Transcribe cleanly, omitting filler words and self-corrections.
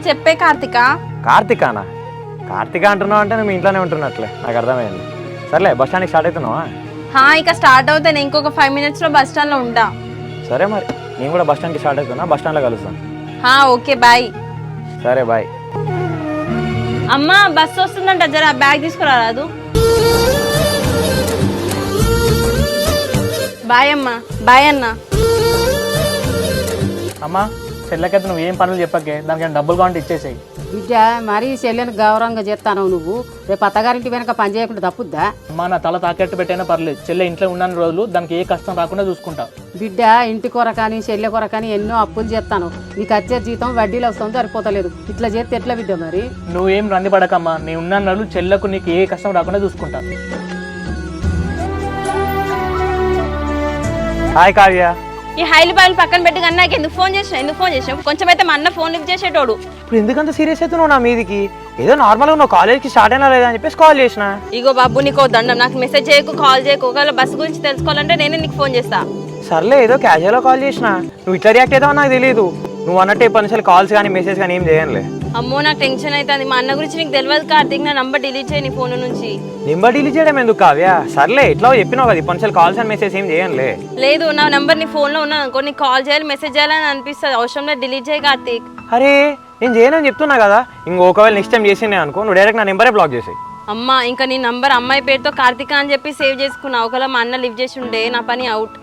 చెప్పే కార్తిక. కార్తికానా? కార్తిక అంటున్నావు అంటే నువ్వు ఇంట్లోనే ఉంటున్నట్లే, నాకు అర్థమైంది. సర్లే, బస్ స్టాండ్కి స్టార్ట్ అవుతున్నావా? ఇక స్టార్ట్ అవుతాను, ఇంకొక 5 minutes లో బస్ స్టాండ్ లో ఉంటా. సరే మరి, నేను కూడా బస్ స్టాండ్కి స్టార్ట్ అవుతున్నా, బస్ స్టాండ్లో కలుస్తాను. Okay bye. సరే బాయ్. అమ్మా బస్ వస్తుందంట, జర బ్యాగ్ తీసుకురాదు. బాయ్ అమ్మా. బాయ్ అన్న. అమ్మా చెల్లెకైతే నువ్వు ఏం పనులు చెప్పకే, దానికి డబ్బులు కావాలంటే ఇచ్చేసాయి. బిడ్డ మరీ చెల్లెని గౌరవంగా చేస్తాను నువ్వు. రేపు అత్తగారింటి వెనక పని చేయకుండా తప్పుద్దా? అమ్మా నా తల తాకెట్టు పెట్టైనా పర్లేదు, చెల్లె ఇంట్లో ఉన్న రోజులు దానికి ఏ కష్టం రాకుండా చూసుకుంటా. బిడ్డ ఇంటి కొరకని చెల్లె కొరకని ఎన్నో అప్పులు చేస్తాను, నీకు వచ్చే జీతం వడ్డీలు వస్తుంది సరిపోతలేదు. ఇట్లా చేస్తే ఎట్లా బిడ్డ మరి? నువ్వేం రంది పడకమ్మా, నేను ఉన్న రోజులు చెల్లెకు నీకు ఏ కష్టం రాకుండా చూసుకుంటా. హాయ్ కావ్య. ఈ హైలు బాయిలు పక్కన పెట్టి కన్నా నాకు ఎందుకు ఫోన్ చేసినావు? కొంచెం అయితే మా అన్న ఫోన్ లిఫ్ట్ చేసేటోడు. ఇప్పుడు ఎందుకంత సీరియస్ అవుతున్నావు నా మీదికి? ఏదో నార్మల్గా నువ్వు కాలేజ్కి స్టార్ట్ అయినా లేదా అని చెప్పేసి కాల్ చేసిన. ఇగో బాబు, నీకో దండం, నాకు మెసేజ్ చేయకు, కాల్ చేయకు. ఒకవేళ బస్సు గురించి తెలుసుకోవాలంటే నేనే నీకు ఫోన్ చేస్తా. సర్లే, ఏదో క్యాజువల్గా కాల్ చేసిన, నువ్వు ఇట్లా రియాక్ట్ అవుతావో నాకు తెలియదు. నువ్వు అన్నట్టు పనిసార్లు కాల్స్ కానీ మెసేజ్ కానీ ఏం చేయనులే. అమ్మో నాకు టెన్షన్ అవుతుంది. మా అన్న గురించి నీకు తెలియదు కార్తీక్, నా నంబర్ డిలీట్ చేయి నీ ఫోన్ నుంచి. నెంబర్ డిలీట్ చేయడం ఎందుకు కావ్య? సర్లే, ఇట్లా చెప్పినావు కదా, పనిసార్లు కాల్స్ అండ్ మెసేజ్ ఏం చేయనులే. లేదు, నా నంబర్ నీ ఫోన్లో ఉన్నాను అనుకో, నీకు కాల్ చేయాలి మెసేజ్ చేయాలని అనిపిస్తుంది. అవసరం లేదు, డిలీట్ చేయి కార్తీక్. అరే నేను చేయనని చెప్తున్నా కదా, ఒకవేళ నెక్స్ట్ టైం చేసిండే అనుకో, నువ్వు డైరెక్ట్ నా నెంబరే బ్లాక్ చేసాయి. అమ్మా ఇంకా నీ నంబర్ అమ్మాయి పేరుతో కార్తీక అని చెప్పి సేవ్ చేసుకున్నా. ఒకవేళ మా అన్న లివ్ చేసి ఉండే నా పని అవుట్.